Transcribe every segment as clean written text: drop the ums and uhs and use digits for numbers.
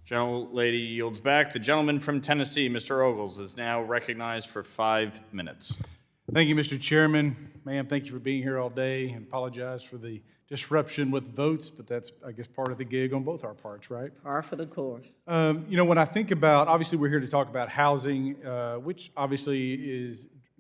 Gentlelady yields back. The gentleman from Tennessee, Mr. Ogles, is now recognized for 5 minutes. Thank you, Mr. Chairman. Ma'am, thank you for being here all day, and apologize for the disruption with votes, but that's, I guess, part of the gig on both our parts, right? Par for the course. When I think about, obviously we're here to talk about housing, which obviously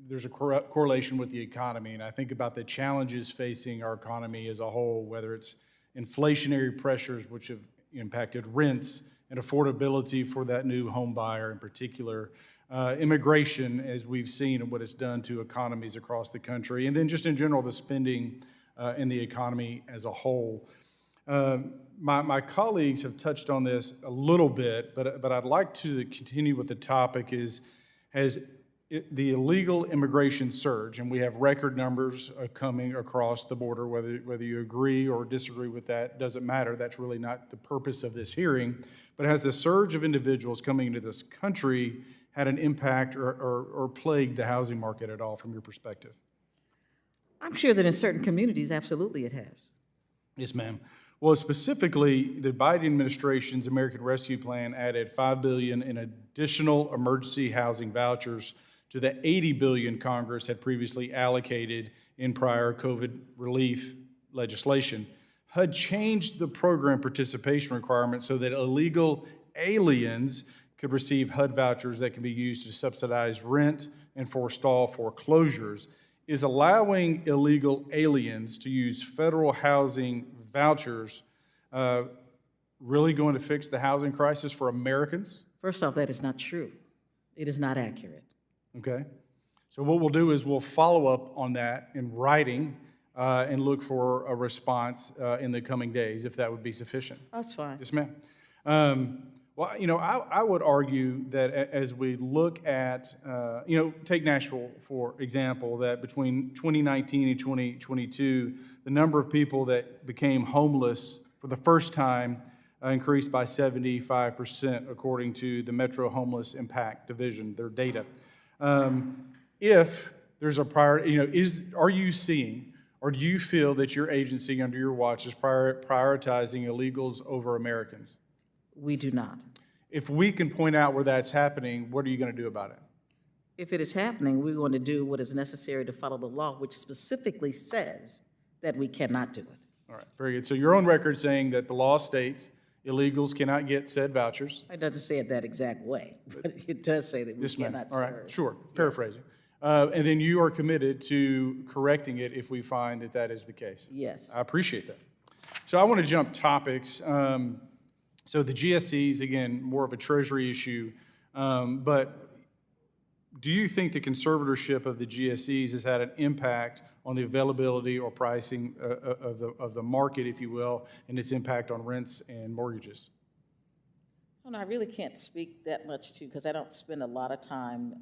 there's a correlation with the economy, and I think about the challenges facing our economy as a whole, whether it's inflationary pressures which have impacted rents and affordability for that new home buyer in particular, immigration, as we've seen, and what it's done to economies across the country, and then just in general the spending in the economy as a whole. My colleagues have touched on this a little bit, but I'd like to continue with the topic the illegal immigration surge, and we have record numbers coming across the border. Whether you agree or disagree with that doesn't matter. That's really not the purpose of this hearing. But has the surge of individuals coming into this country had an impact or plagued the housing market at all from your perspective? I'm sure that in certain communities, absolutely it has. Yes, ma'am. Well, specifically, the Biden administration's American Rescue Plan added $5 billion in additional emergency housing vouchers to the $80 billion Congress had previously allocated in prior COVID relief legislation. HUD changed the program participation requirements so that illegal aliens could receive HUD vouchers that can be used to subsidize rent and forestall foreclosures. Is allowing illegal aliens to use federal housing vouchers really going to fix the housing crisis for Americans? First off, that is not true. It is not accurate. Okay. So what we'll do is we'll follow up on that in writing and look for a response in the coming days, if that would be sufficient. That's fine. Yes, ma'am. Well, I would argue that as we look at, take Nashville, for example, that between 2019 and 2022, the number of people that became homeless for the first time increased by 75%, according to the Metro Homeless Impact Division, their data. If there's a are you seeing, or do you feel that your agency under your watch is prioritizing illegals over Americans? We do not. If we can point out where that's happening, what are you going to do about it? If it is happening, we're going to do what is necessary to follow the law, which specifically says that we cannot do it. All right, very good. So your own record saying that the law states illegals cannot get said vouchers. It doesn't say it that exact way, but it does say that we cannot serve. All right, sure, yes. Paraphrasing. And then you are committed to correcting it if we find that that is the case. Yes. I appreciate that. So I want to jump topics. So the GSEs, again, more of a Treasury issue, but do you think the conservatorship of the GSEs has had an impact on the availability or pricing of the market, if you will, and its impact on rents and mortgages? Well, no, I really can't speak that much to, because I don't spend a lot of time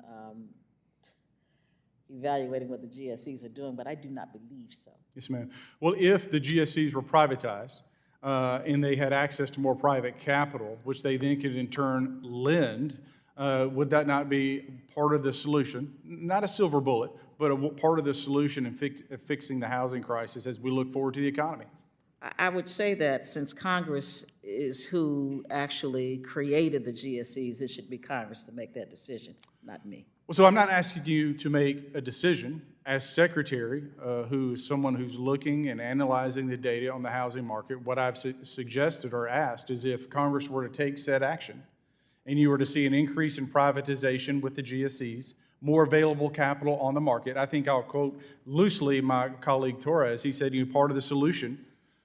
evaluating what the GSEs are doing, but I do not believe so. Yes, ma'am. Well, if the GSEs were privatized, and they had access to more private capital, which they then could in turn lend, would that not be part of the solution? Not a silver bullet, but a part of the solution in fixing the housing crisis as we look forward to the economy? I would say that since Congress is who actually created the GSEs, it should be Congress to make that decision, not me. Well, so I'm not asking you to make a decision. As secretary, who is someone who's looking and analyzing the data on the housing market, what I've suggested or asked is if Congress were to take said action and you were to see an increase in privatization with the GSEs, more available capital on the market. I think I'll quote loosely my colleague Torres. He said, part of the solution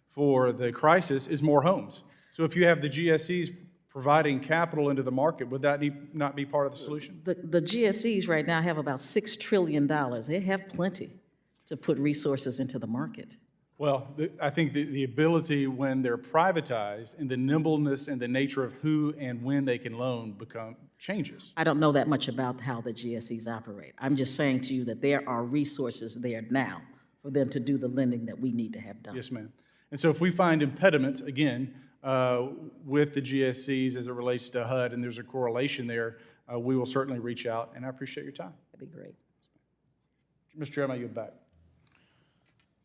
for the crisis is more homes. So if you have the GSEs providing capital into the market, would that not be part of the solution? The GSEs right now have about $6 trillion. They have plenty to put resources into the market. Well, I think the ability when they're privatized and the nimbleness and the nature of who and when they can loan changes. I don't know that much about how the GSEs operate. I'm just saying to you that there are resources there now for them to do the lending that we need to have done. Yes, ma'am. And so if we find impediments, again, with the GSEs as it relates to HUD, and there's a correlation there, we will certainly reach out, and I appreciate your time. That'd be great. Mr. Chairman, I yield back.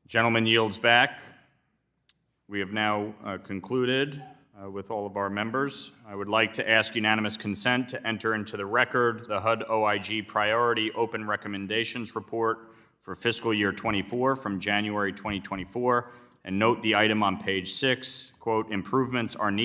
Gentleman yields back. We have now concluded with all of our members. I would like to ask unanimous consent to enter into the record the HUD OIG Priority Open Recommendations Report for fiscal year '24 from January 2024, and note the item on page 6, quote, "Improvements are needed